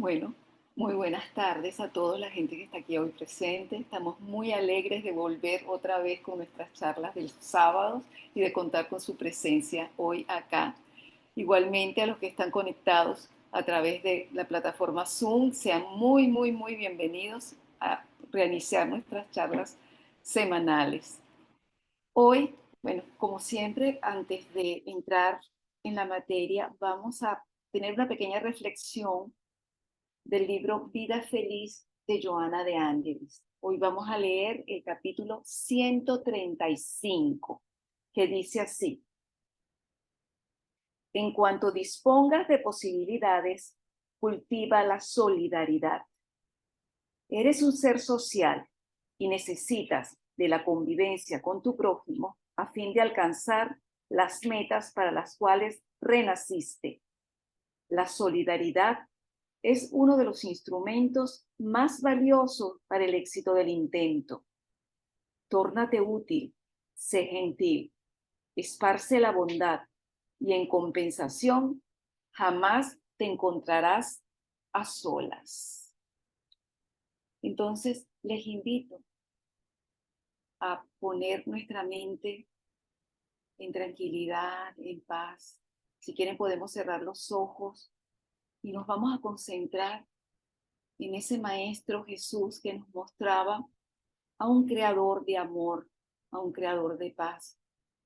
Bueno, muy buenas tardes a toda la gente que está aquí hoy presente. Estamos muy alegres de volver otra vez con nuestras charlas del sábado y de contar con su presencia hoy acá. Igualmente a los que están conectados a través de la plataforma Zoom, sean muy bienvenidos a reiniciar nuestras charlas semanales. Hoy, bueno, como siempre, antes de entrar en la materia, vamos a tener una pequeña reflexión del libro Vida Feliz de Joana de Ángelis. Hoy vamos a leer el capítulo 135, que dice así: en cuanto dispongas de posibilidades, cultiva la solidaridad. Eres un ser social y necesitas de la convivencia con tu prójimo a fin de alcanzar las metas para las cuales renaciste. La solidaridad es uno de los instrumentos más valiosos para el éxito del intento. Tórnate útil, sé gentil, esparce la bondad y en compensación jamás te encontrarás a solas. Entonces les invito a poner nuestra mente en tranquilidad, en paz. Si quieren podemos cerrar los ojos y nos vamos a concentrar en ese Maestro Jesús que nos mostraba a un creador de amor, a un creador de paz,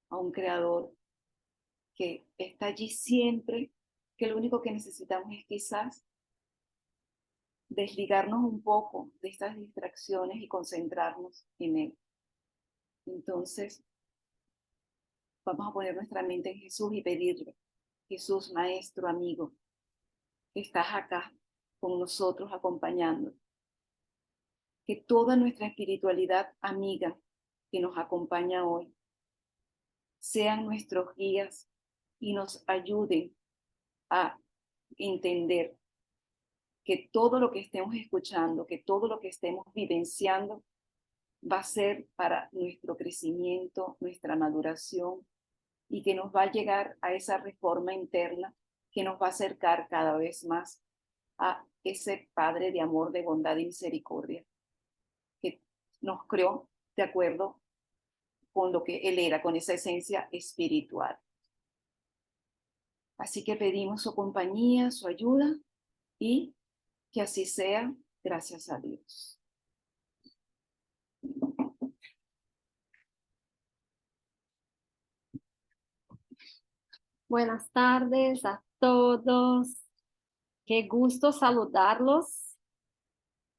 a un creador que está allí siempre, que lo único que necesitamos es quizás desligarnos un poco de estas distracciones y concentrarnos en Él. Entonces, vamos a poner nuestra mente en Jesús y pedirle: Jesús, Maestro, amigo, que estás acá con nosotros acompañando, que toda nuestra espiritualidad amiga que nos acompaña hoy sean nuestros guías y nos ayuden a entender que todo lo que estemos escuchando, que todo lo que estemos vivenciando va a ser para nuestro crecimiento, nuestra maduración, y que nos va a llegar a esa reforma interna que nos va a acercar cada vez más a ese Padre de amor, de bondad y misericordia, que nos creó de acuerdo con lo que Él era, con esa esencia espiritual. Así que pedimos su compañía, su ayuda, y que así sea, gracias a Dios. Buenas tardes a todos. Qué gusto saludarlos.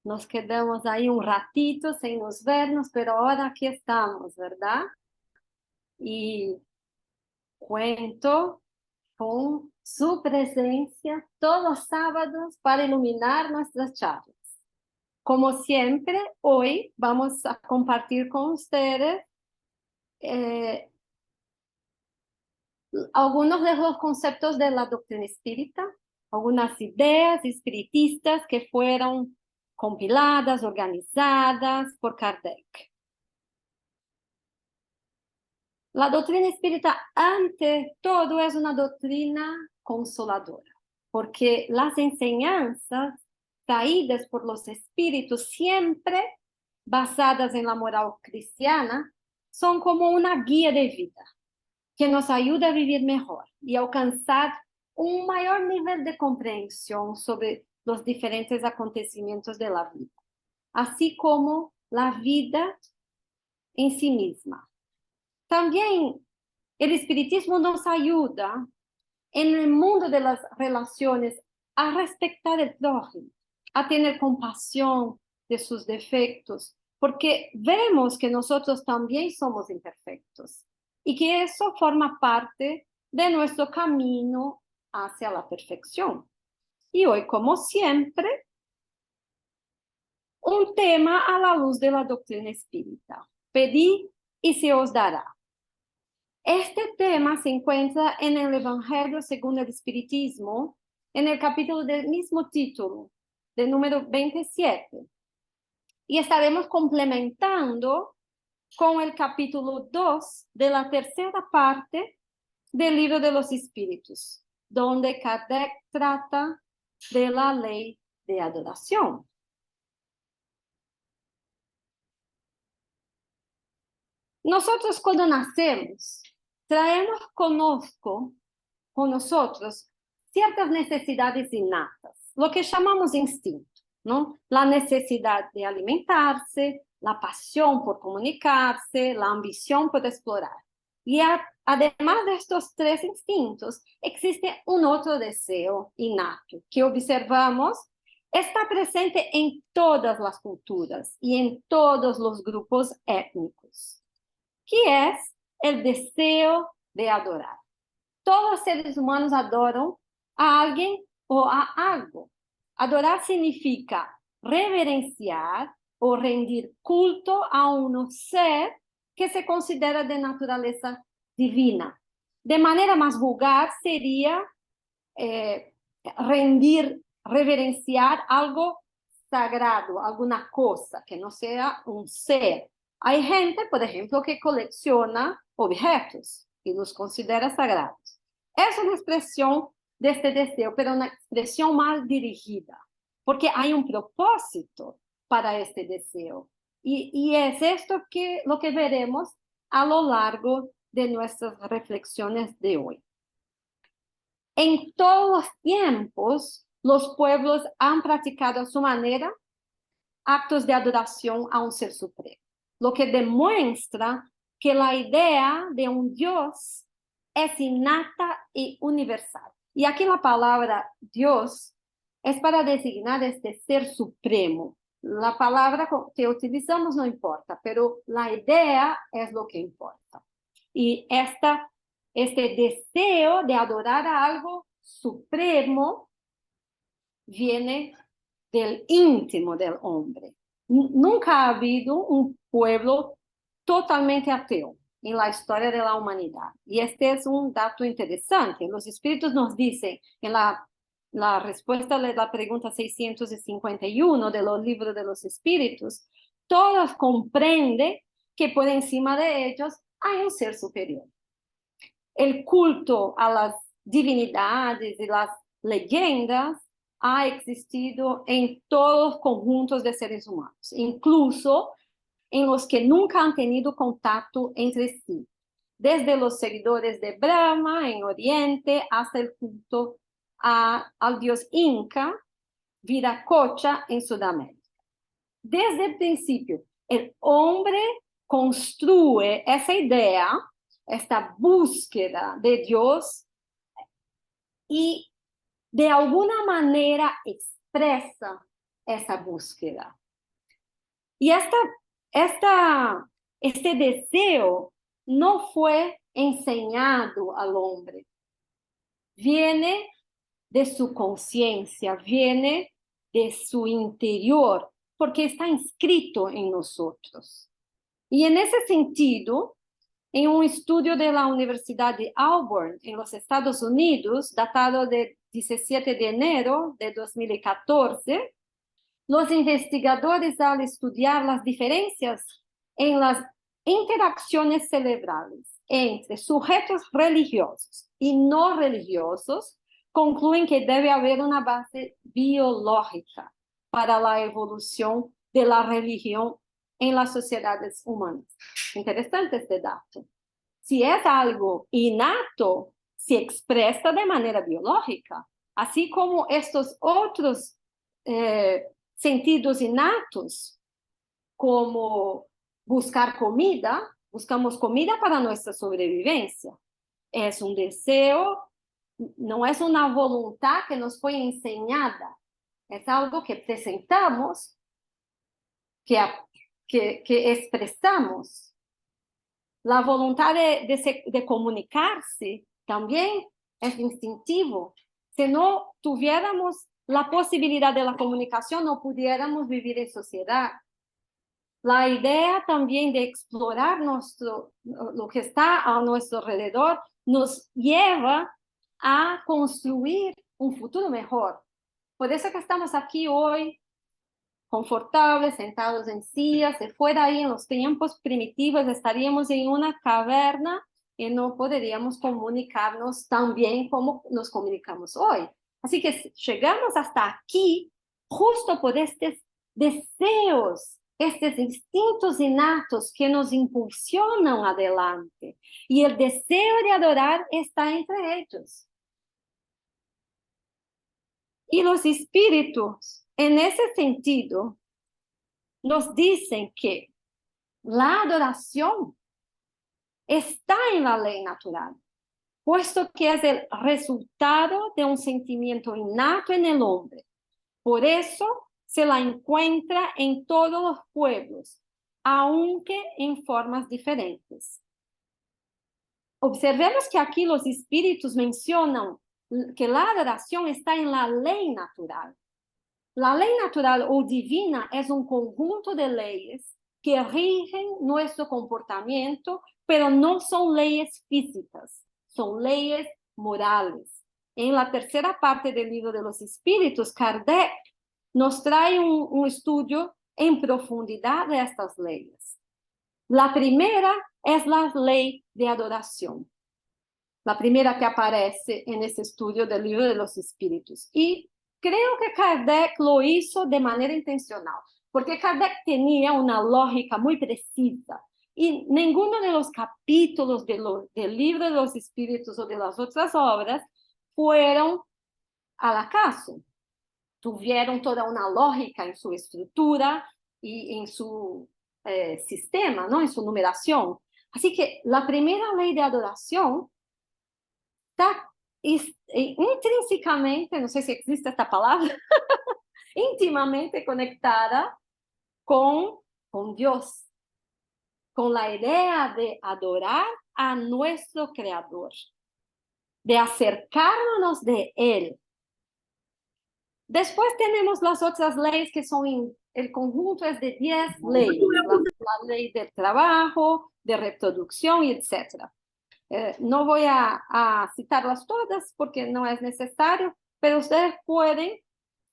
Nos quedamos ahí un ratito sin nos vernos, pero ahora aquí estamos, ¿verdad? Y cuento con su presencia todos los sábados para iluminar nuestras charlas. Como siempre, hoy vamos a compartir con ustedes algunos de los conceptos de la doctrina espírita, algunas ideas espiritistas que fueron compiladas, organizadas por Kardec. La doctrina espírita, ante todo, es una doctrina consoladora, porque las enseñanzas traídas por los espíritus, siempre basadas en la moral cristiana, son como una guía de vida que nos ayuda a vivir mejor y alcanzar un mayor nivel de comprensión sobre los diferentes acontecimientos de la vida, así como la vida en sí misma. También el espiritismo nos ayuda en el mundo de las relaciones a respetar el prójimo, a tener compasión de sus defectos, porque vemos que nosotros también somos imperfectos y que eso forma parte de nuestro camino hacia la perfección. Y hoy, como siempre, un tema a la luz de la doctrina espírita. Pedid y se os dará. Este tema se encuentra en el Evangelio según el Espiritismo, en el capítulo del mismo título, del número 27. Y estaremos complementando con el capítulo 2 de la tercera parte del Libro de los Espíritus, donde Kardec trata de la ley de adoración. Nosotros cuando nacemos, traemos con nosotros ciertas necesidades innatas, lo que llamamos instinto, ¿no? La necesidad de alimentarse, la pasión por comunicarse, la ambición por explorar. Y además de estos tres instintos, existe un otro deseo innato que observamos está presente en todas las culturas y en todos los grupos étnicos, que es el deseo de adorar. Todos los seres humanos adoran a alguien o a algo. Adorar significa reverenciar o rendir culto a un ser que se considera de naturaleza divina. De manera más vulgar sería reverenciar algo sagrado, alguna cosa que no sea un ser. Hay gente, por ejemplo, que colecciona objetos y los considera sagrados. Es una expresión de este deseo, pero una expresión mal dirigida, porque hay un propósito para este deseo. Y es esto lo que veremos a lo largo de nuestras reflexiones de hoy. En todos los tiempos, los pueblos han practicado a su manera actos de adoración a un ser supremo, lo que demuestra que la idea de un Dios es innata y universal. Y aquí la palabra Dios es para designar este ser supremo. La palabra que utilizamos no importa, pero la idea es lo que importa. Y este deseo de adorar a algo supremo viene del íntimo del hombre. Nunca ha habido un pueblo totalmente ateo en la historia de la humanidad. Y este es un dato interesante. Los espíritus nos dicen en la respuesta de la pregunta 651 de los libros de los espíritus, todos comprenden que por encima de ellos hay un ser superior. El culto a las divinidades y las leyendas ha existido en todos los conjuntos de seres humanos, incluso en los que nunca han tenido contacto entre sí, desde los seguidores de Brahma en Oriente hasta el culto al dios Inca, Viracocha en Sudamérica. Desde el principio, el hombre construye esa idea, esta búsqueda de Dios y de alguna manera expresa esa búsqueda. Y este deseo no fue enseñado al hombre. Viene de su conciencia, viene de su interior, porque está inscrito en nosotros. Y en ese sentido, en un estudio de la Universidad de Auburn en los Estados Unidos, datado de 17 de enero de 2014, los investigadores, al estudiar las diferencias en las interacciones cerebrales entre sujetos religiosos y no religiosos, concluyen que debe haber una base biológica para la evolución de la religión en las sociedades humanas. Interesante este dato. Si es algo innato, se expresa de manera biológica, así como estos otros sentidos innatos, como buscar comida, buscamos comida para nuestra sobrevivencia. Es un deseo, no es una voluntad que nos fue enseñada, es algo que presentamos, que expresamos. La voluntad de comunicarse también es instintivo. Si no tuviéramos la posibilidad de la comunicación, no pudiéramos vivir en sociedad. La idea también de explorar lo que está a nuestro alrededor nos lleva a construir un futuro mejor. Por eso que estamos aquí hoy, confortables, sentados en sillas. Si fuera ahí en los tiempos primitivos, estaríamos en una caverna y no podríamos comunicarnos tan bien como nos comunicamos hoy. Así que llegamos hasta aquí justo por estos deseos, estos instintos innatos que nos impulsionan adelante. Y el deseo de adorar está entre ellos. Y los espíritus, en ese sentido, nos dicen que la adoración está en la ley natural, puesto que es el resultado de un sentimiento innato en el hombre. Por eso se la encuentra en todos los pueblos, aunque en formas diferentes. Observemos que aquí los espíritus mencionan que la adoración está en la ley natural. La ley natural o divina es un conjunto de leyes que rigen nuestro comportamiento, pero no son leyes físicas, son leyes morales. En la tercera parte del libro de los espíritus, Kardec nos trae un estudio en profundidad de estas leyes. La primera es la ley de adoración, la primera que aparece en ese estudio del libro de los espíritus. Y creo que Kardec lo hizo de manera intencional, porque Kardec tenía una lógica muy precisa y ninguno de los capítulos del libro de los espíritus o de las otras obras fueron al acaso. Tuvieron toda una lógica en su estructura y en su sistema, ¿no? En su numeración. Así que la primera ley de adoración está intrínsecamente, no sé si existe esta palabra, íntimamente conectada con Dios, con la idea de adorar a nuestro Creador, de acercarnos de Él. Después tenemos las otras leyes que son, el conjunto es de 10 leyes, la ley del trabajo, de reproducción, etc. No voy a citarlas todas porque no es necesario, pero ustedes pueden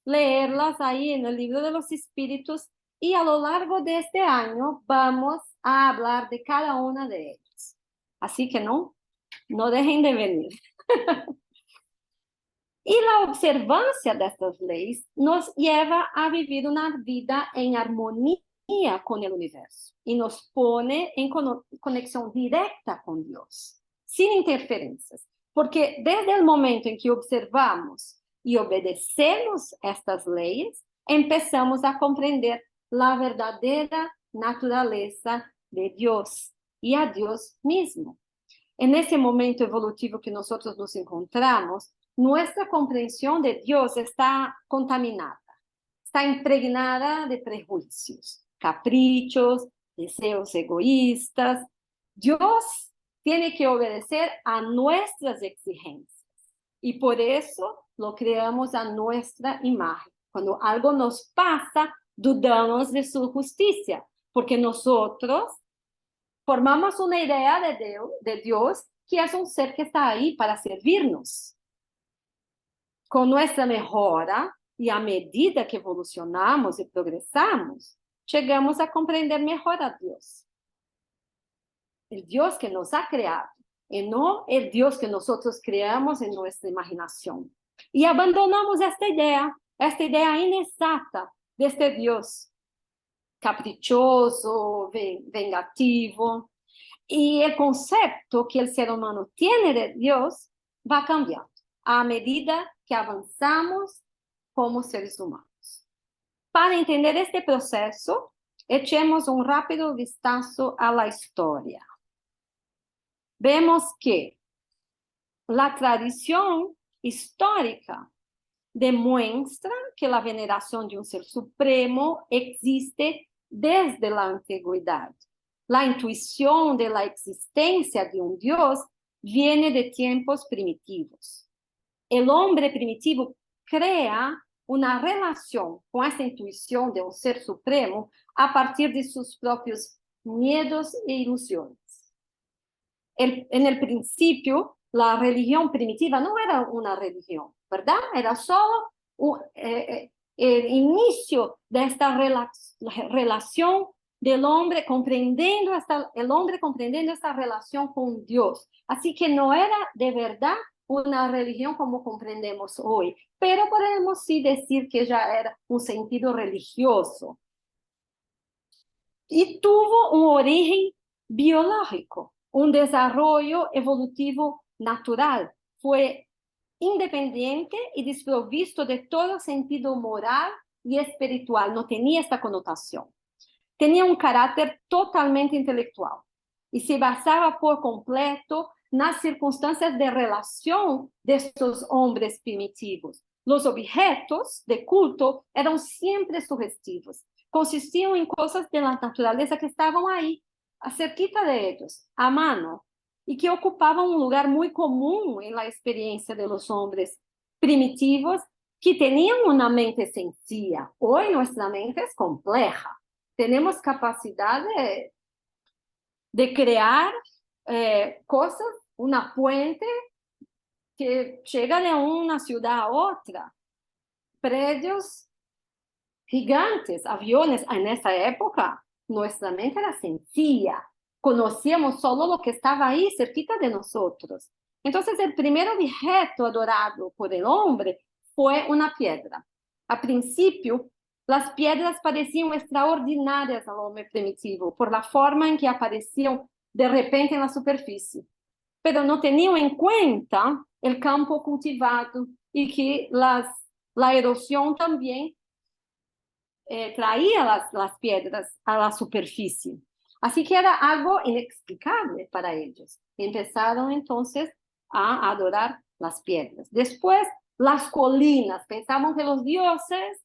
leerlas ahí en el libro de los espíritus y a lo largo de este año vamos a hablar de cada una de ellas. Así que no dejen de venir. Y la observancia de estas leyes nos lleva a vivir una vida en armonía con el universo y nos pone en conexión directa con Dios, sin interferencias. Porque desde el momento en que observamos y obedecemos estas leyes, empezamos a comprender la verdadera naturaleza de Dios y a Dios mismo. En ese momento evolutivo que nosotros nos encontramos, nuestra comprensión de Dios está contaminada, está impregnada de prejuicios, caprichos, deseos egoístas. Dios tiene que obedecer a nuestras exigencias y por eso lo creamos a nuestra imagen. Cuando algo nos pasa, dudamos de su justicia, porque nosotros formamos una idea de Dios que es un ser que está ahí para servirnos. Con nuestra mejora y a medida que evolucionamos y progresamos, llegamos a comprender mejor a Dios. El Dios que nos ha creado y no el Dios que nosotros creamos en nuestra imaginación. Y abandonamos esta idea inexata de este Dios caprichoso, vengativo. Y el concepto que el ser humano tiene de Dios va cambiando a medida que avanzamos como seres humanos. Para entender este proceso, echemos un rápido vistazo a la historia. Vemos que la tradición histórica demuestra que la veneración de un ser supremo existe desde la antigüedad. La intuición de la existencia de un Dios viene de tiempos primitivos. El hombre primitivo crea una relación con esta intuición de un ser supremo a partir de sus propios miedos e ilusiones. En el principio, la religión primitiva no era una religión, ¿verdad? Era solo el inicio de esta relación del hombre comprendiendo esta relación con Dios. Así que no era de verdad una religión como comprendemos hoy, pero podemos sí decir que ya era un sentido religioso. Y tuvo un origen biológico, un desarrollo evolutivo natural. Fue independiente y desprovisto de todo sentido moral y espiritual. No tenía esta connotación. Tenía un carácter totalmente intelectual y se basaba por completo nas circunstâncias de relação destes homens primitivos. Os objetos de culto eram sempre sugestivos, consistiam em coisas da natureza que estavam aí, cerquita de eles, a mano, e que ocupavam um lugar muito comum na experiência dos homens primitivos que tinham uma mente sencilla. Hoje nossa mente é complexa. Temos capacidade de criar cosas, una puente que llega de una ciudad a otra, predios gigantes, aviones. En esa época, nuestra mente era sencilla, conocíamos solo lo que estaba ahí, cerquita de nosotros. Entonces, el primer objeto adorado por el hombre fue una piedra. A principio, las piedras parecían extraordinarias al hombre primitivo por la forma en que aparecían de repente en la superficie, pero no tenían en cuenta el campo cultivado y que la erosión también traía las piedras a la superficie. Así que era algo inexplicable para ellos. Empezaron entonces a adorar las piedras. Después, las colinas. Pensaban que los dioses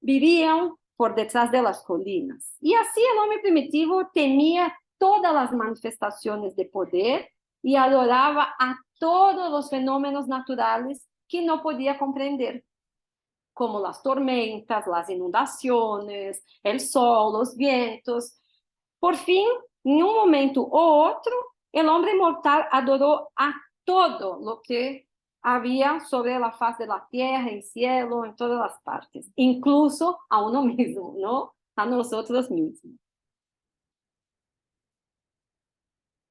vivían por detrás de las colinas. Y así el hombre primitivo temía todas las manifestaciones de poder y adoraba a todos los fenómenos naturales que no podía comprender, como las tormentas, las inundaciones, el sol, los vientos. Por fin, en un momento u otro, el hombre mortal adoró a todo lo que había sobre la faz de la tierra, en cielo, en todas las partes, incluso a uno mismo, ¿no? A nosotros mismos.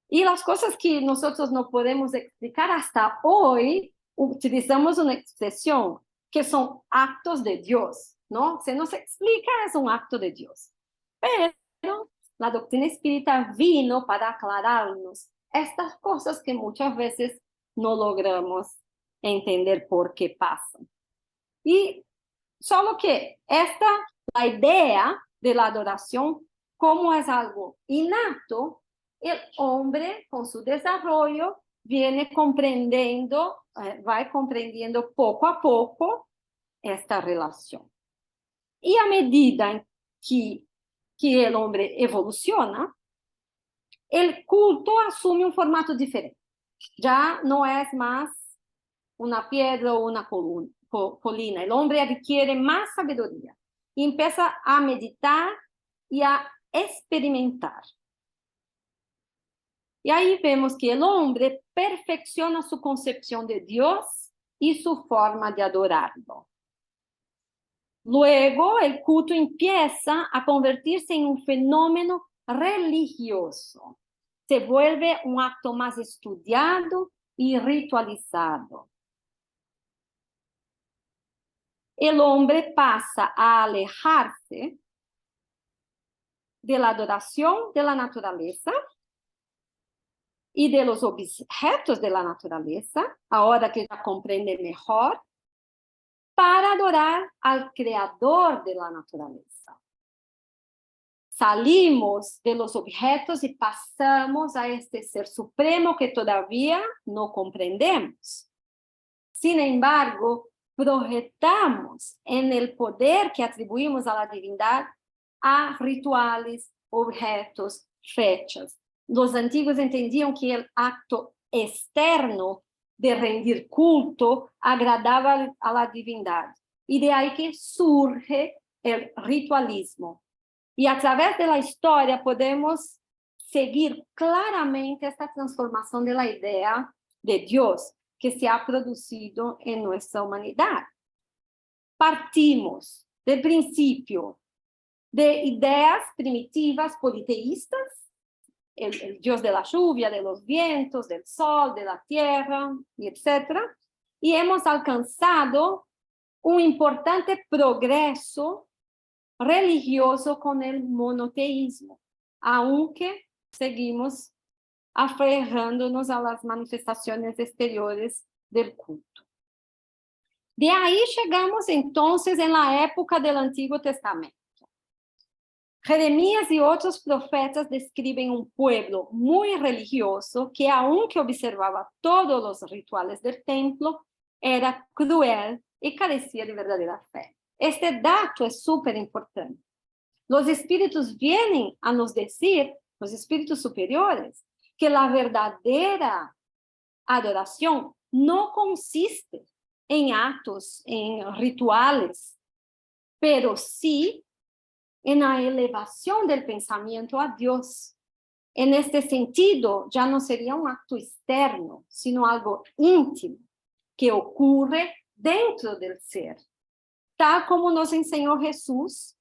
Y las cosas que nosotros no podemos explicar hasta hoy, utilizamos una expresión que son actos de Dios, ¿no? Se nos explica, es un acto de Dios. Pero la doctrina espírita vino para aclararnos estas cosas que muchas veces no logramos entender por qué pasan. Y solo que la idea de la adoración, como es algo innato, el hombre con su desarrollo viene comprendiendo, va comprendiendo poco a poco esta relación. Y a medida que el hombre evoluciona, el culto asume un formato diferente. Ya no es más una piedra o una colina. El hombre adquiere más sabiduría y empieza a meditar y a experimentar. Y ahí vemos que el hombre perfecciona su concepción de Dios y su forma de adorarlo. Luego, el culto empieza a convertirse en un fenómeno religioso. Se vuelve un acto más estudiado y ritualizado. El hombre pasa a alejarse de la adoración de la naturaleza y de los objetos de la naturaleza, ahora que ya comprende mejor, para adorar al creador de la naturaleza. Salimos de los objetos y pasamos a este ser supremo que todavía no comprendemos. Sin embargo, projetamos en el poder que atribuimos a la divindad a rituales, objetos, fechas. Los antiguos entendían que el acto externo de rendir culto agradaba a la divindad. Y de ahí que surge el ritualismo. Y a través de la historia podemos seguir claramente esta transformación de la idea de Dios que se ha producido en nuestra humanidad. Partimos del principio de ideas primitivas politeístas el Dios de la lluvia, de los vientos, del sol, de la tierra, y etc. Y hemos alcanzado un importante progreso religioso con el monoteísmo, aunque seguimos aferrándonos a las manifestaciones exteriores del culto. De ahí llegamos entonces en la época del Antiguo Testamento. Jeremías y otros profetas describen un pueblo muy religioso que, aunque observaba todos los rituales del templo, era cruel y carecía de verdadera fe. Este dato es súper importante. Los espíritus vienen a nos decir, los espíritus superiores, que la verdadera adoración no consiste en actos, en rituales, pero sí en la elevación del pensamiento a Dios. En este sentido, ya no sería un acto externo, sino algo íntimo que ocurre dentro del ser, tal como nos enseñó Jesús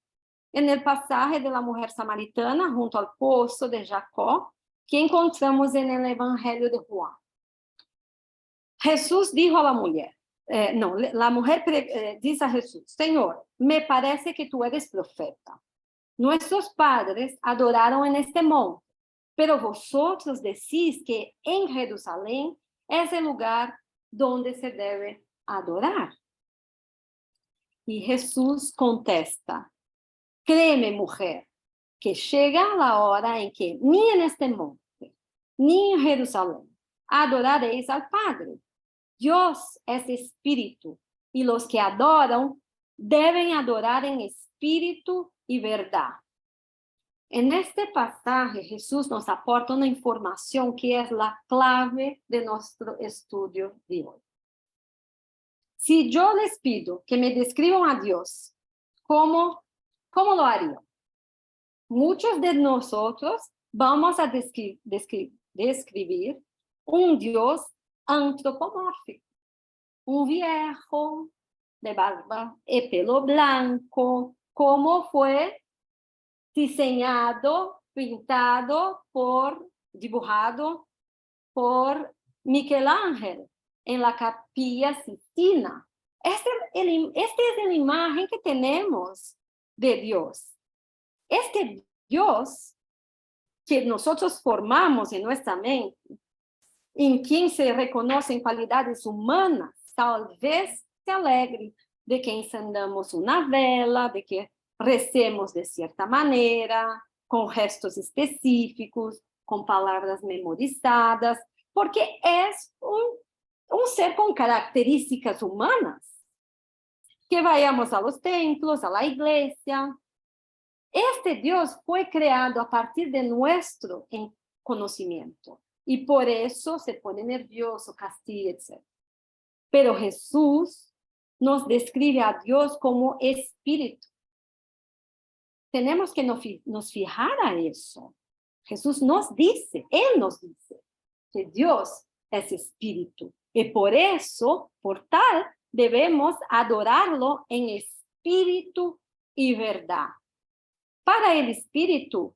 en el pasaje de la mujer samaritana junto al pozo de Jacob, que encontramos en el Evangelio de Juan. Jesús dijo a la mujer, la mujer dice a Jesús: Señor, me parece que tú eres profeta. Nuestros padres adoraron en este monte, pero vosotros decís que en Jerusalén es el lugar donde se debe adorar. Y Jesús contesta: créeme, mujer, que llega la hora en que ni en este monte, ni en Jerusalén adoraréis al Padre. Dios es espíritu, y los que adoran deben adorar en espíritu y verdad. En este pasaje, Jesús nos aporta una información que es la clave de nuestro estudio de hoy. Si yo les pido que me describan a Dios, ¿cómo lo harían? Muchos de nosotros vamos a describir un Dios antropomórfico, un viejo de barba y pelo blanco, como fue diseñado, pintado, dibujado por Miguel Ángel en la Capilla Sistina. Esta es la imagen que tenemos de Dios. Este Dios que nosotros formamos en nuestra mente, en quien se reconocen cualidades humanas, tal vez se alegre de que encendamos una vela, de que recemos de cierta manera, con gestos específicos, con palabras memorizadas, porque es un ser con características humanas. Que vayamos a los templos, a la iglesia. Este Dios fue creado a partir de nuestro conocimiento y por eso se pone nervioso, castiga, etc. Pero Jesús nos describe a Dios como espíritu. Tenemos que nos fijar a eso. Jesús nos dice, Él nos dice que Dios es espíritu y por eso, por tal, debemos adorarlo en espíritu y verdad. Para el espíritu,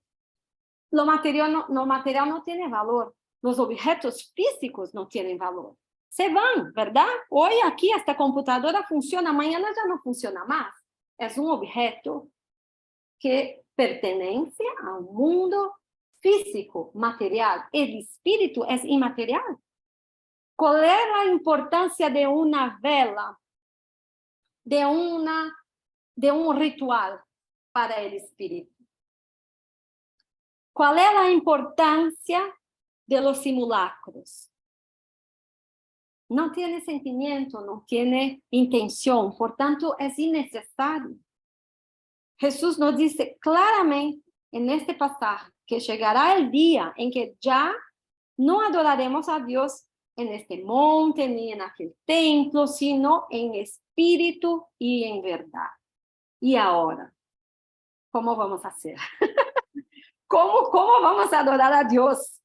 lo material no tiene valor. Los objetos físicos no tienen valor. Se van, ¿verdad? Hoy aquí esta computadora funciona, mañana ya no funciona más. Es un objeto que pertenece a un mundo físico, material. El espíritu es inmaterial. ¿Cuál es la importancia de una vela, de un ritual para el espíritu? ¿Cuál es la importancia de los simulacros? No tiene sentimiento, no tiene intención, por tanto es innecesario. Jesús nos dice claramente en este pasaje que llegará el día en que ya no adoraremos a Dios en este monte ni en aquel templo, sino en espíritu y en verdad. Y ahora, ¿cómo vamos a hacer? ¿Cómo vamos a adorar a Dios?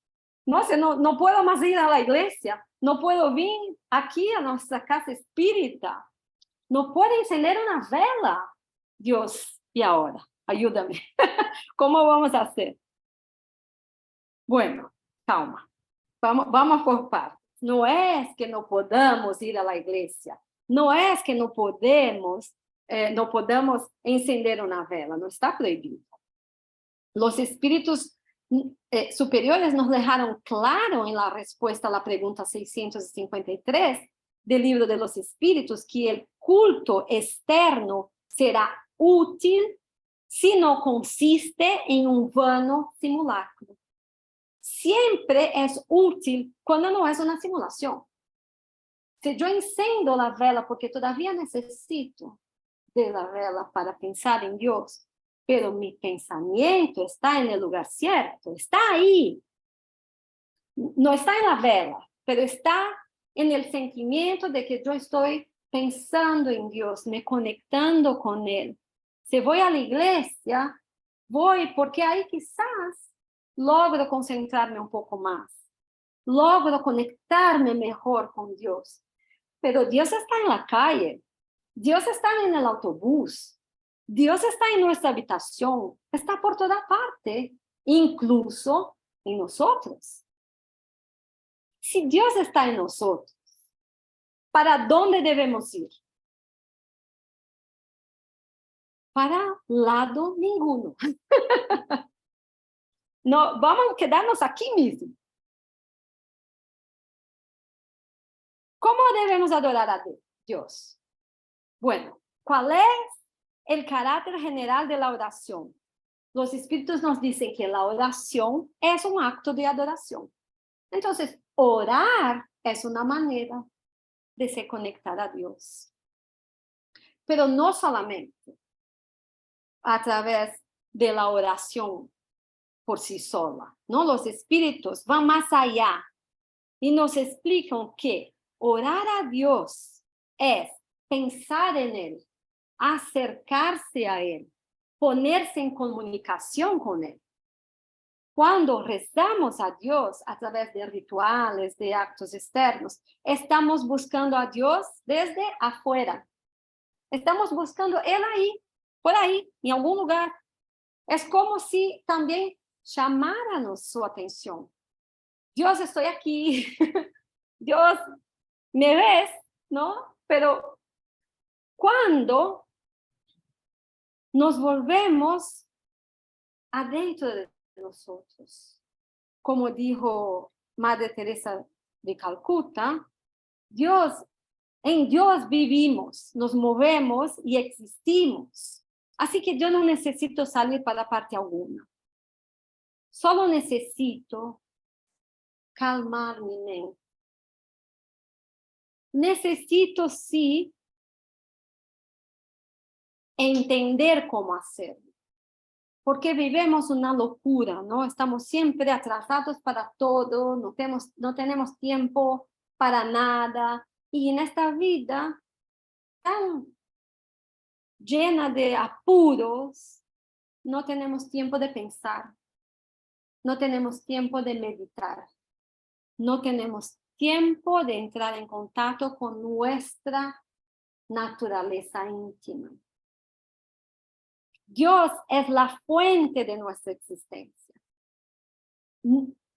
No puedo más ir a la iglesia, no puedo venir aquí a nuestra casa espírita, no puedo encender una vela. Dios, y ahora, ayúdame. ¿Cómo vamos a hacer? Bueno, calma. Vamos por partes. No es que no podamos ir a la iglesia. No es que no podemos encender una vela. No está prohibido. Los espíritus superiores nos dejaron claro en la respuesta a la pregunta 653 del libro de los espíritus que el culto externo será útil si no consiste en un vano simulacro. Siempre es útil cuando no es una simulación. Si yo enciendo la vela porque todavía necesito de la vela para pensar en Dios, pero mi pensamiento está en el lugar cierto, está ahí. No está en la vela, pero está en el sentimiento de que yo estoy pensando en Dios, me conectando con Él. Si voy a la iglesia, voy porque ahí quizás logro concentrarme un poco más, logro conectarme mejor con Dios. Pero Dios está en la calle, Dios está en el autobús, Dios está en nuestra habitación, está por toda parte, incluso en nosotros. Si Dios está en nosotros, ¿para dónde debemos ir? Para lado ninguno. No, vamos a quedarnos aquí mismo. ¿Cómo debemos adorar a Dios? Bueno, ¿cuál es el carácter general de la oración? Los espíritus nos dicen que la oración es un acto de adoración. Entonces, orar es una manera de se conectar a Dios. Pero no solamente a través de la oración por sí sola, ¿no? Los espíritus van más allá y nos explican que orar a Dios es pensar en Él, acercarse a Él, ponerse en comunicación con Él. Cuando rezamos a Dios a través de rituales, de actos externos, estamos buscando a Dios desde afuera. Estamos buscando Él ahí, por ahí, en algún lugar. Es como si también llamáramos su atención. Dios, estoy aquí. Dios, me ves, ¿no? Pero cuando nos volvemos adentro de nosotros, como dijo Madre Teresa de Calcuta, en Dios vivimos, nos movemos y existimos. Así que yo no necesito salir para parte alguna. Solo necesito calmar mi mente. Necesito, sí, entender cómo hacerlo. Porque vivimos una locura, ¿no? Estamos siempre atrasados para todo, no tenemos tiempo para nada. Y en esta vida tan llena de apuros, no tenemos tiempo de pensar, no tenemos tiempo de meditar, no tenemos tiempo de entrar en contacto con nuestra naturaleza íntima. Dios es la fuente de nuestra existencia.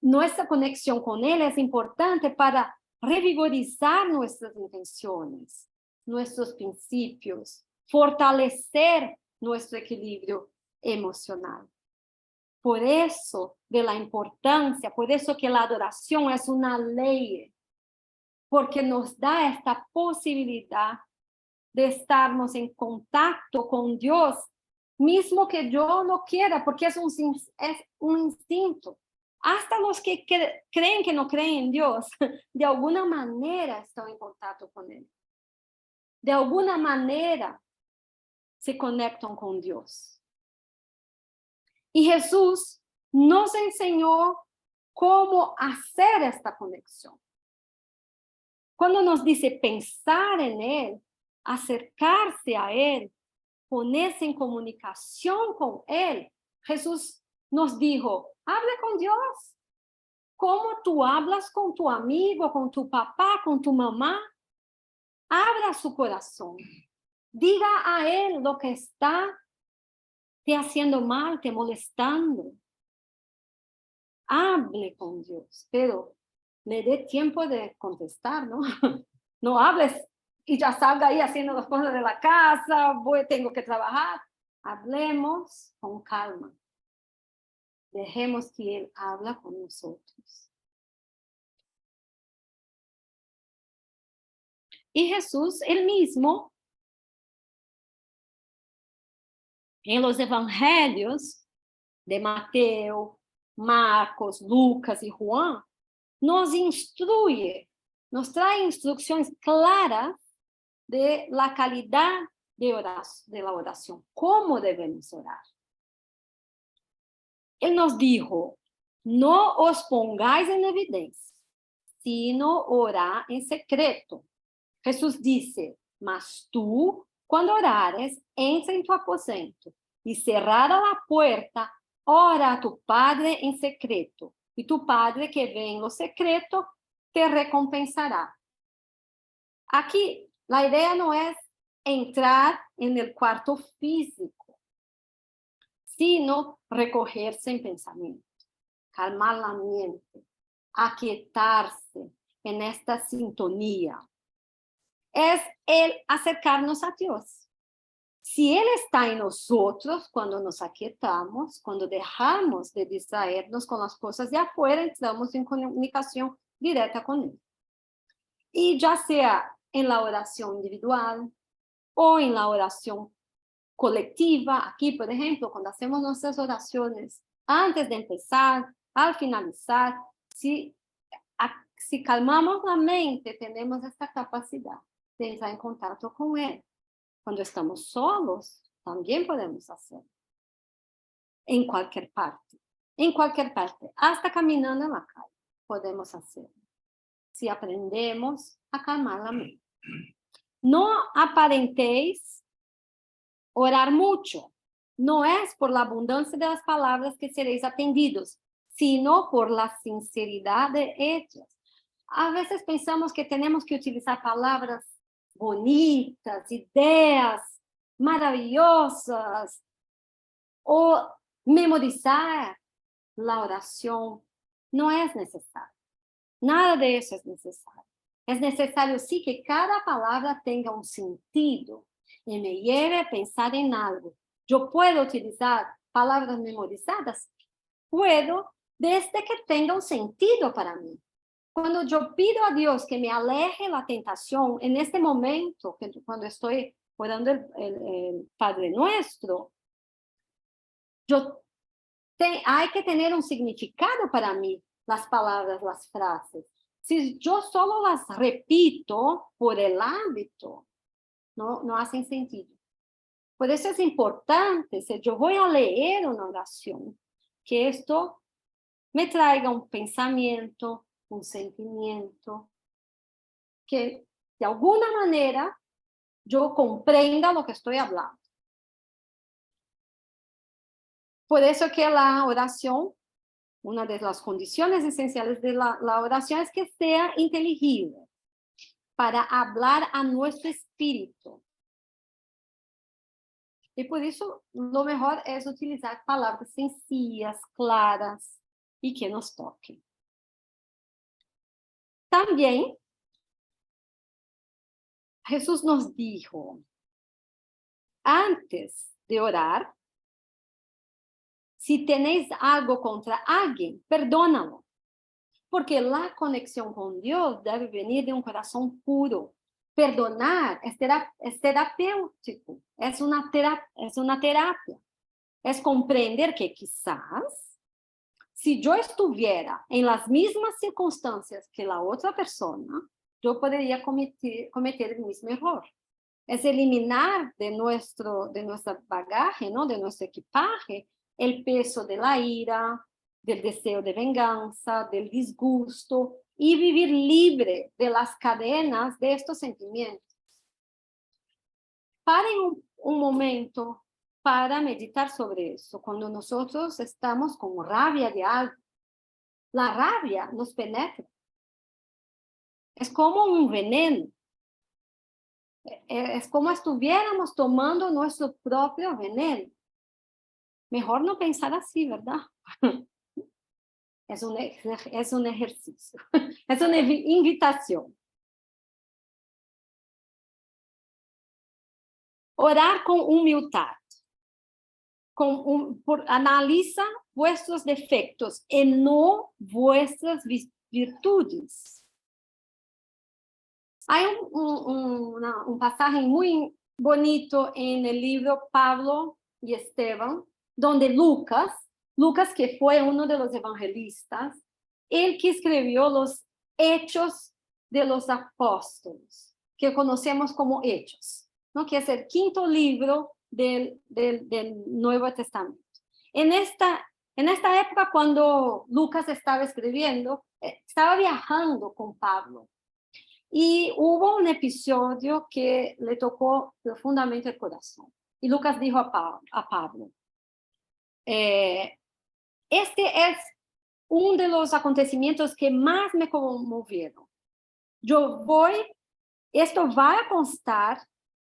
Nuestra conexión con Él es importante para revigorizar nuestras intenciones, nuestros principios, fortalecer nuestro equilibrio emocional. Por eso de la importancia, por eso que la adoración es una ley, porque nos da esta posibilidad de estarnos en contacto con Dios, mismo que yo no quiera, porque es un instinto. Hasta los que creen que no creen en Dios, de alguna manera están en contacto con Él. De alguna manera se conectan con Dios. Y Jesús nos enseñó cómo hacer esta conexión. Cuando nos dice pensar en Él, acercarse a Él, ponerse en comunicación con Él, Jesús nos dijo, hable con Dios. ¿Cómo tú hablas con tu amigo, con tu papá, con tu mamá? Abra su corazón. Diga a Él lo que está te haciendo mal, te molestando. hable con Dios, pero le dé tiempo de contestar, ¿no? No hables y ya salga ahí haciendo las cosas de la casa, tengo que trabajar. Hablemos con calma. Dejemos que Él habla con nosotros. Y Jesús, Él mismo, en los evangelios de Mateo, Marcos, Lucas y Juan, nos instruye, nos trae instrucciones claras de la calidad de la oración, cómo debemos orar. Él nos dijo, no os pongáis en evidencia, sino orad en secreto. Jesús dice, mas tú, cuando orares, entra en tu aposento y cerrada la puerta, ora a tu Padre en secreto, y tu Padre que ve en lo secreto te recompensará. Aquí la idea no es entrar en el cuarto físico, sino recogerse en pensamiento, calmar la mente, aquietarse en esta sintonía. Es el acercarnos a Dios. Si Él está en nosotros, cuando nos aquietamos, cuando dejamos de distraernos con las cosas de afuera, entramos en comunicación directa con Él. Y ya sea en la oración individual o en la oración colectiva, aquí, por ejemplo, cuando hacemos nuestras oraciones, antes de empezar, al finalizar, si calmamos la mente, tenemos esta capacidad de entrar en contacto con Él. Cuando estamos solos, también podemos hacerlo. En cualquier parte, hasta caminando en la calle, podemos hacerlo. Si aprendemos a calmar la mente. No aparentéis orar mucho. No es por la abundancia de las palabras que seréis atendidos, sino por la sinceridad de ellas. A veces pensamos que tenemos que utilizar palabras bonitas, ideas maravillosas, o memorizar la oración. No es necesario. Nada de eso es necesario. Es necesario sí que cada palabra tenga un sentido y me lleve a pensar en algo. Yo puedo utilizar palabras memorizadas, puedo, desde que tenga un sentido para mí. Cuando yo pido a Dios que me aleje la tentación, en este momento, cuando estoy orando el Padre Nuestro, hay que tener un significado para mí, las palabras, las frases. Si yo solo las repito por el hábito, no hacen sentido. Por eso es importante, si yo voy a leer una oración, que esto me traiga un pensamiento, un sentimiento, que de alguna manera yo comprenda lo que estoy hablando. Por eso que la oración, una de las condiciones esenciales de la oración es que sea inteligible, para hablar a nuestro espíritu. Y por eso lo mejor es utilizar palabras sencillas, claras y que nos toquen. También Jesús nos dijo, antes de orar, si tenéis algo contra alguien, perdónalo, porque la conexión con Dios debe venir de un corazón puro. Perdonar es terapéutico, es una terapia. Es comprender que quizás, si yo estuviera en las mismas circunstancias que la otra persona, yo podría cometer el mismo error. Es eliminar de nuestro bagaje, ¿no? De nuestro equipaje, el peso de la ira, del deseo de venganza, del disgusto, y vivir libre de las cadenas de estos sentimientos. Paren un momento para meditar sobre eso. Cuando nosotros estamos con rabia de algo, la rabia nos penetra. Es como un veneno. Es como estuviéramos tomando nuestro propio veneno. Mejor no pensar así, ¿verdad? es un ejercicio, es una invitación. Orar con humildad. Analiza vuestros defectos y no vuestras virtudes. Hay un pasaje muy bonito en el libro Pablo y Esteban, donde Lucas, que fue uno de los evangelistas, él que escribió los Hechos de los Apóstoles, que conocemos como Hechos, ¿no? Que es el quinto libro del Nuevo Testamento. En esta época, cuando Lucas estaba escribiendo, estaba viajando con Pablo. Y hubo un episodio que le tocó profundamente el corazón. Y Lucas dijo a Pablo, este es uno de los acontecimientos que más me conmovieron. Esto va a constar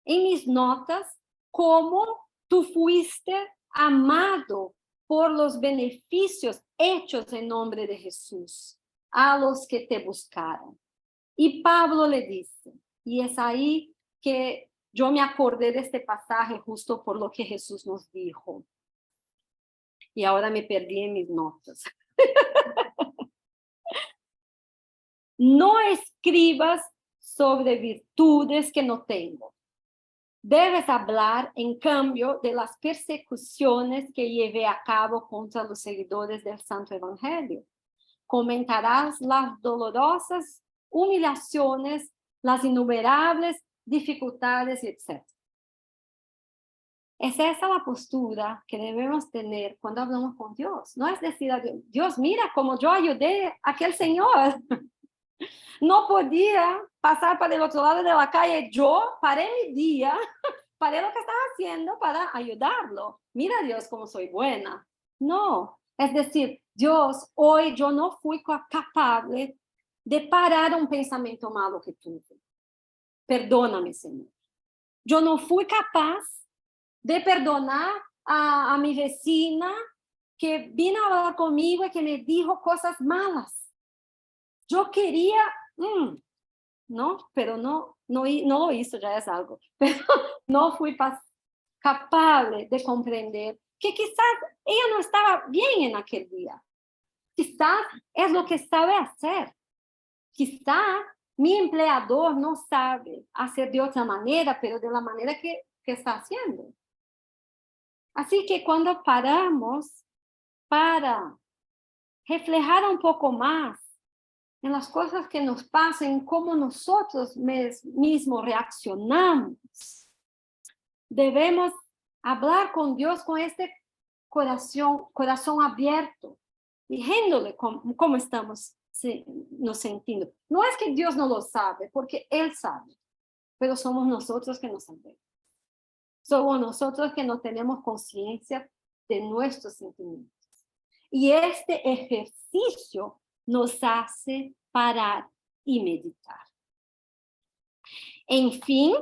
en mis notas como tú fuiste amado por los beneficios hechos en nombre de Jesús a los que te buscaron. Y Pablo le dice, y es ahí que yo me acordé de este pasaje justo por lo que Jesús nos dijo. Y ahora me perdí en mis notas. No escribas sobre virtudes que no tengo. Debes hablar, en cambio, de las persecuciones que llevé a cabo contra los seguidores del Santo Evangelio. Comentarás las dolorosas humillaciones, las innumerables dificultades, etc. Es esa la postura que debemos tener cuando hablamos con Dios. No es decir a Dios, Dios, mira cómo yo ayudé a aquel señor. No podía pasar para el otro lado de la calle. Yo paré mi día, paré lo que estaba haciendo para ayudarlo. Mira Dios cómo soy buena. No, es decir, Dios, hoy yo no fui capaz de parar un pensamiento malo que tuve. Perdóname, Señor. Yo no fui capaz de perdonar a mi vecina que vino a hablar conmigo y que me dijo cosas malas. Yo quería, no, pero no lo hizo, ya es algo. Pero no fui capaz de comprender que quizás ella no estaba bien en aquel día. Quizás es lo que sabe hacer. Quizás mi empleador no sabe hacer de otra manera, pero de la manera que está haciendo. Así que cuando paramos para reflejar un poco más en las cosas que nos pasan, cómo nosotros mismos reaccionamos, debemos hablar con Dios con este corazón abierto, diciéndole cómo estamos nos sintiendo. No es que Dios no lo sabe, porque Él sabe, pero somos nosotros que no sabemos. Somos nosotros que no tenemos conciencia de nuestros sentimientos. Y este ejercicio nos hace parar y meditar. En fin,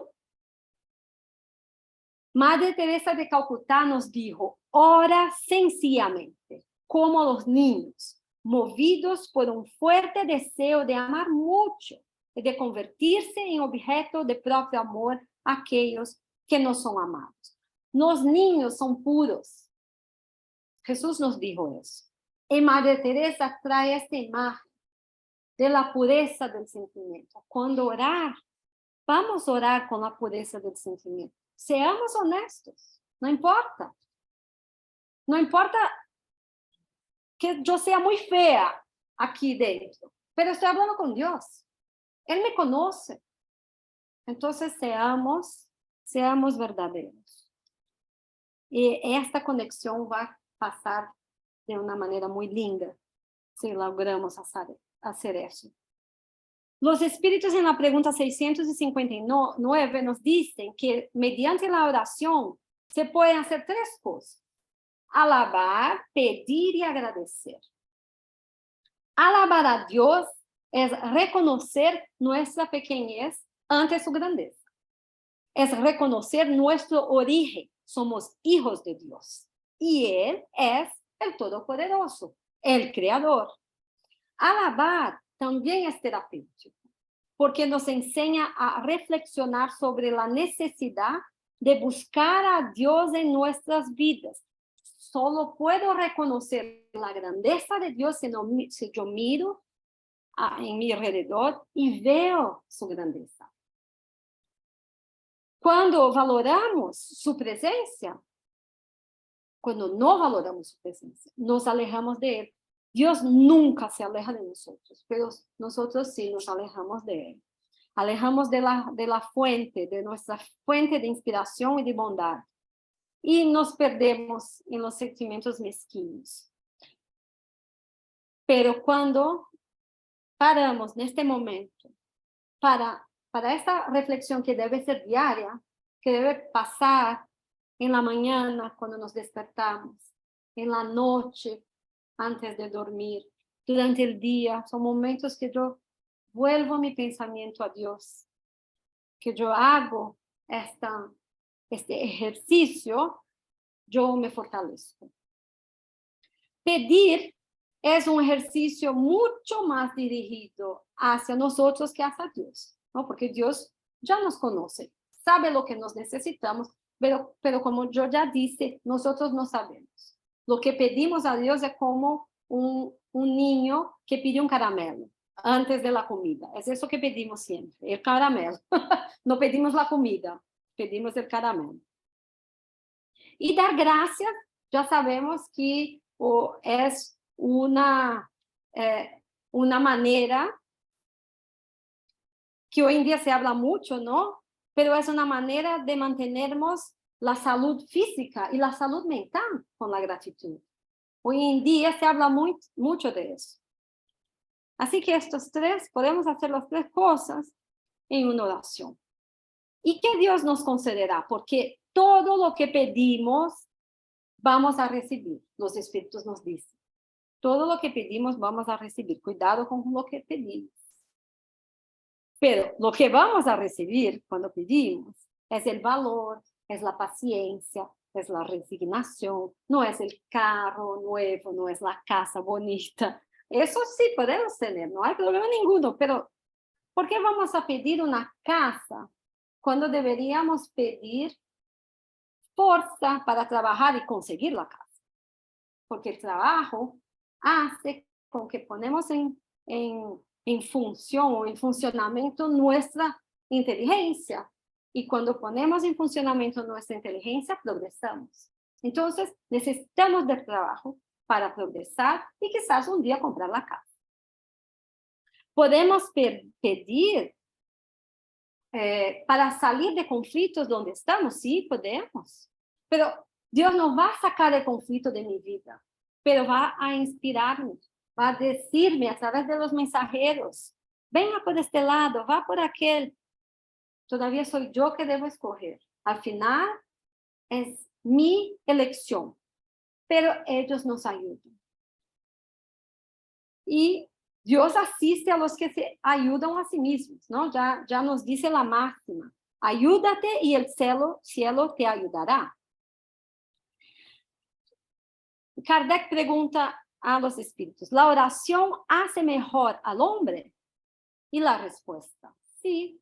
Madre Teresa de Calcuta nos dijo, ora sencillamente, como los niños, movidos por un fuerte deseo de amar mucho y de convertirse en objeto de propio amor a aquellos que no son amados. Los niños son puros. Jesús nos dijo eso. Y Madre Teresa trae esta imagen de la pureza del sentimiento. Cuando orar, vamos a orar con la pureza del sentimiento. Seamos honestos, no importa. No importa que yo sea muy fea aquí dentro, pero estoy hablando con Dios. Él me conoce. Entonces seamos verdaderos. Y esta conexión va a pasar de una manera muy linda si logramos hacer eso. Los espíritus en la pregunta 659 nos dicen que mediante la oración se pueden hacer tres cosas: alabar, pedir y agradecer. Alabar a Dios es reconocer nuestra pequeñez ante su grandeza. Es reconocer nuestro origen. Somos hijos de Dios. Y Él es el Todopoderoso, el Creador. Alabar también es terapéutico, porque nos enseña a reflexionar sobre la necesidad de buscar a Dios en nuestras vidas. Solo puedo reconocer la grandeza de Dios si yo miro en mi alrededor y veo su grandeza. Cuando valoramos su presencia, cuando no valoramos su presencia, nos alejamos de él. Dios nunca se aleja de nosotros, pero nosotros sí nos alejamos de él. Alejamos de la fuente, de nuestra fuente de inspiración y de bondad. Y nos perdemos en los sentimientos mezquinos. Pero cuando paramos en este momento para esta reflexión que debe ser diaria, que debe pasar en la mañana cuando nos despertamos, en la noche antes de dormir, durante el día, son momentos que yo vuelvo mi pensamiento a Dios, que yo hago este ejercicio, yo me fortalezco. Pedir es un ejercicio mucho más dirigido hacia nosotros que hacia Dios, ¿no? Porque Dios ya nos conoce, sabe lo que nos necesitamos, pero como yo ya dije, nosotros no sabemos. Lo que pedimos a Dios es como un niño que pide un caramelo antes de la comida. Es eso que pedimos siempre, el caramelo. No pedimos la comida, pedimos el caramelo. Y dar gracias, ya sabemos que es una manera que hoy en día se habla mucho, ¿no? Pero es una manera de mantenernos la salud física y la salud mental con la gratitud. Hoy en día se habla mucho de eso. Así que podemos hacer las tres cosas en una oración. ¿Y qué Dios nos concederá? Porque todo lo que pedimos vamos a recibir. Los espíritus nos dicen. Todo lo que pedimos vamos a recibir. Cuidado con lo que pedimos. Pero lo que vamos a recibir cuando pedimos es el valor, es la paciencia, es la resignación, no es el carro nuevo, no es la casa bonita. Eso sí podemos tener, no hay problema ninguno, pero ¿por qué vamos a pedir una casa cuando deberíamos pedir fuerza para trabajar y conseguir la casa? Porque el trabajo hace con que ponemos en función o en funcionamiento nuestra inteligencia. Y cuando ponemos en funcionamiento nuestra inteligencia, progresamos. Entonces, necesitamos del trabajo para progresar y quizás un día comprar la casa. Podemos pedir para salir de conflictos donde estamos, sí, podemos. Pero Dios no va a sacar el conflicto de mi vida, pero va a inspirarme, va a decirme a través de los mensajeros, venga por este lado, va por aquel. Todavía soy yo que debo escoger. Al final es mi elección, pero ellos nos ayudan. Y Dios asiste a los que se ayudan a sí mismos, ¿no? Ya nos dice la máxima, ayúdate y el cielo te ayudará. Kardec pregunta a los espíritus, ¿la oración hace mejor al hombre? Y la respuesta, sí,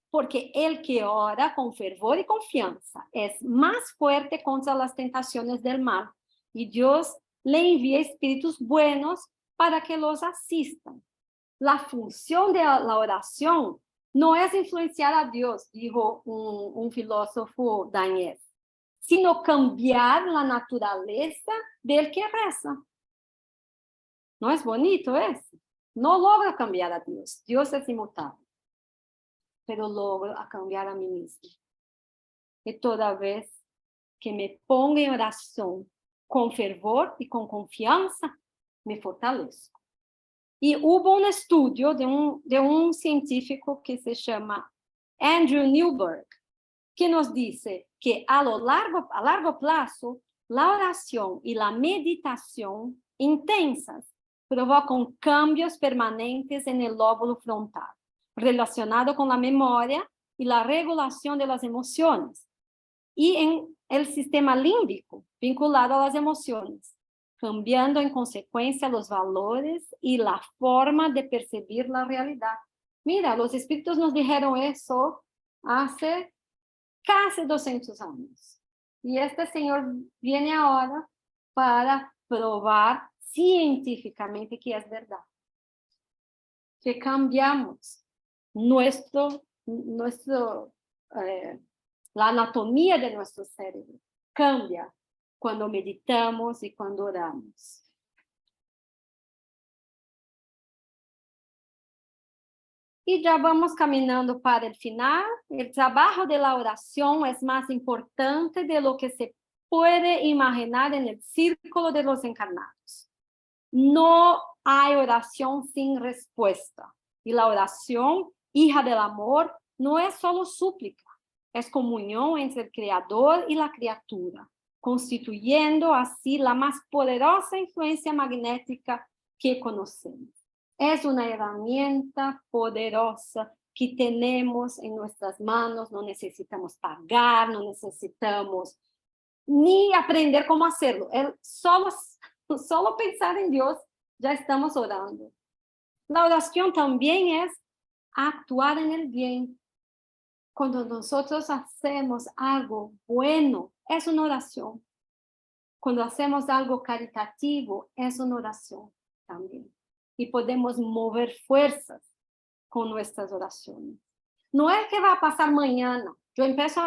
porque el que ora con fervor y confianza es más fuerte contra las tentaciones del mal y Dios le envía espíritus buenos para que los asistan. La función de la oración no es influenciar a Dios, dijo un filósofo danés, sino cambiar la naturaleza del que reza. ¿No es bonito eso? No logro cambiar a Dios. Dios es inmutable. Pero logro cambiar a mí mismo. Y toda vez que me pongo en oración con fervor y con confianza, me fortalezco. Y hubo un estudio de un científico que se llama Andrew Newberg, que nos dice que a largo plazo, la oración y la meditación intensas provocan cambios permanentes en el lóbulo frontal, relacionado con la memoria y la regulación de las emociones, y en el sistema límbico, vinculado a las emociones. cambiando en consecuencia los valores y la forma de percibir la realidad. Mira, los espíritus nos dijeron eso hace casi 200 años. Y este señor viene ahora para probar científicamente que es verdad. Que cambiamos la anatomía de nuestro cerebro. Cambia cuando meditamos y cuando oramos. Y ya vamos caminando para el final. El trabajo de la oración es más importante de lo que se puede imaginar en el círculo de los encarnados. No hay oración sin respuesta. Y la oración, hija del amor, no es solo súplica, es comunión entre el Creador y la criatura, constituyendo así la más poderosa influencia magnética que conocemos. Es una herramienta poderosa que tenemos en nuestras manos, no necesitamos pagar, no necesitamos ni aprender cómo hacerlo. Solo pensar en Dios, ya estamos orando. La oración también es actuar en el bien. Cuando nosotros hacemos algo bueno, es una oración. Cuando hacemos algo caritativo, es una oración también. Y podemos mover fuerzas con nuestras oraciones. No es que va a pasar mañana. Yo empiezo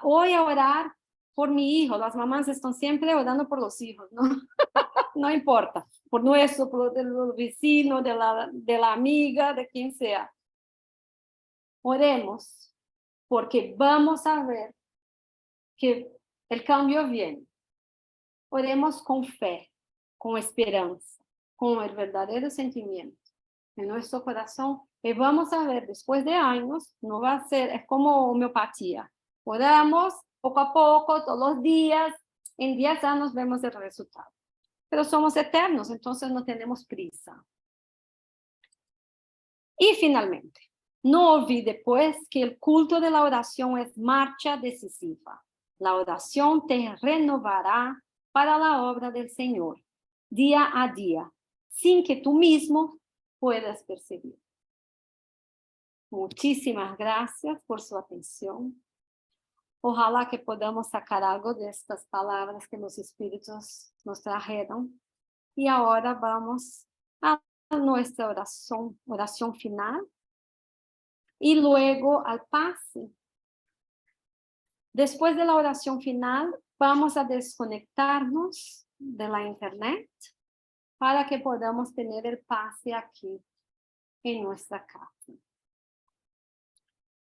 hoy a orar por mi hijo. Las mamás están siempre orando por los hijos, ¿no? No importa. Por nuestro, por el vecino, de la amiga, de quien sea. Oremos, porque vamos a ver que el cambio viene. Oremos con fe, con esperanza, con el verdadero sentimiento en nuestro corazón. Y vamos a ver, después de años, no va a ser, es como homeopatía. Oramos poco a poco, todos los días, en 10 años vemos el resultado. Pero somos eternos, entonces no tenemos prisa. Y finalmente, no olvide pues que el culto de la oración es marcha decisiva. La oración te renovará para la obra del Señor, día a día, sin que tú mismo puedas percibir. Muchísimas gracias por su atención. Ojalá que podamos sacar algo de estas palabras que los espíritus nos trajeron. Y ahora vamos a nuestra oración final. Y luego al pase. Después de la oración final, vamos a desconectarnos de la internet para que podamos tener el pase aquí en nuestra casa.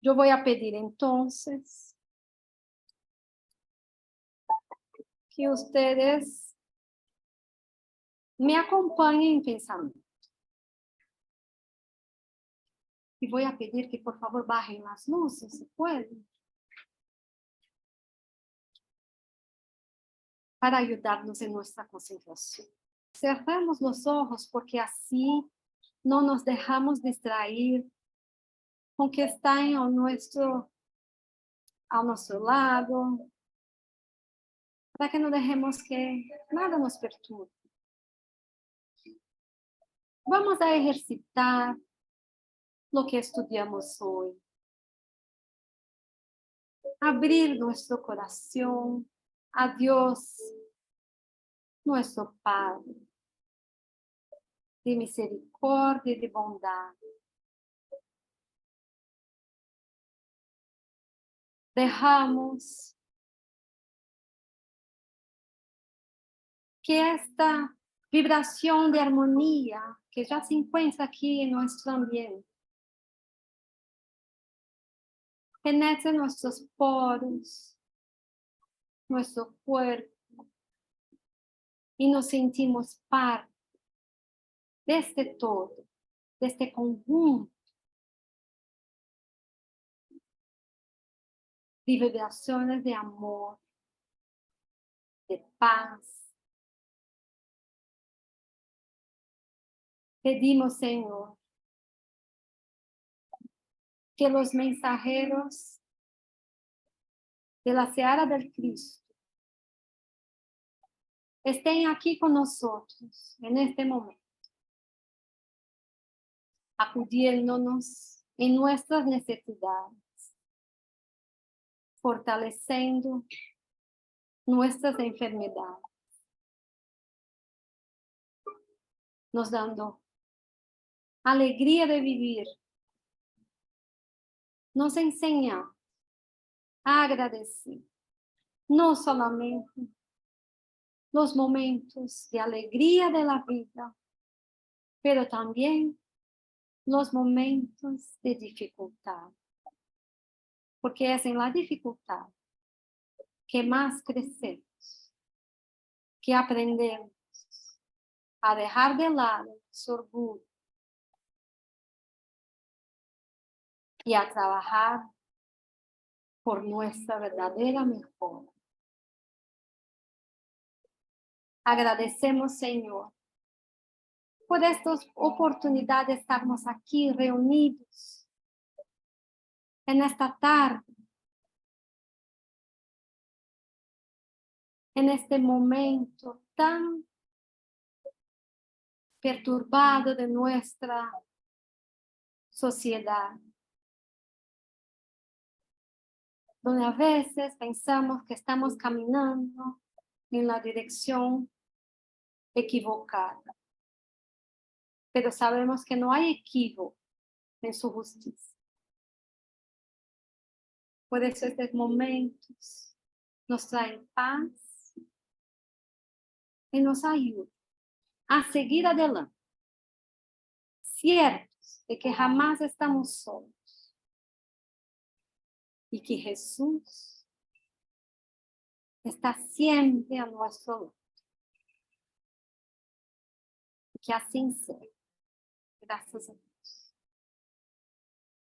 Yo voy a pedir entonces que ustedes me acompañen en pensamiento. Y voy a pedir que por favor bajen las luces, si pueden, para ayudarnos en nuestra concentración. Cerramos los ojos porque así no nos dejamos distraer con que está a nuestro lado, para que no dejemos que nada nos perturbe. Vamos a ejercitar lo que estudiamos hoy. Abrir nuestro corazón a Dios, nuestro Padre, de misericordia y de bondad. Dejamos que esta vibración de armonía que ya se encuentra aquí en nuestro ambiente penetre nuestros poros, nuestro cuerpo, y nos sentimos parte de este todo, de este conjunto de vibraciones de amor, de paz. Pedimos, Señor, que los mensajeros de la seara del Cristo estén aquí con nosotros en este momento, acudiéndonos en nuestras necesidades, fortaleciendo nuestras enfermedades, nos dando alegría de vivir, nos enseña a agradecer, no solamente los momentos de alegría de la vida, pero también los momentos de dificultad, porque es en la dificultad que más crecemos, que aprendemos a dejar de lado su orgullo y a trabajar por nuestra verdadera mejora. Agradecemos, Señor, por esta oportunidad de estarnos aquí reunidos en esta tarde, en este momento tan perturbado de nuestra sociedad, donde a veces pensamos que estamos caminando en la dirección equivocada, pero sabemos que no hay equívoco en su justicia. Por eso estos momentos nos traen paz y nos ayudan a seguir adelante, ciertos de que jamás estamos solos y que Jesús está siempre a nuestro lado. Que así sea. Gracias a Dios.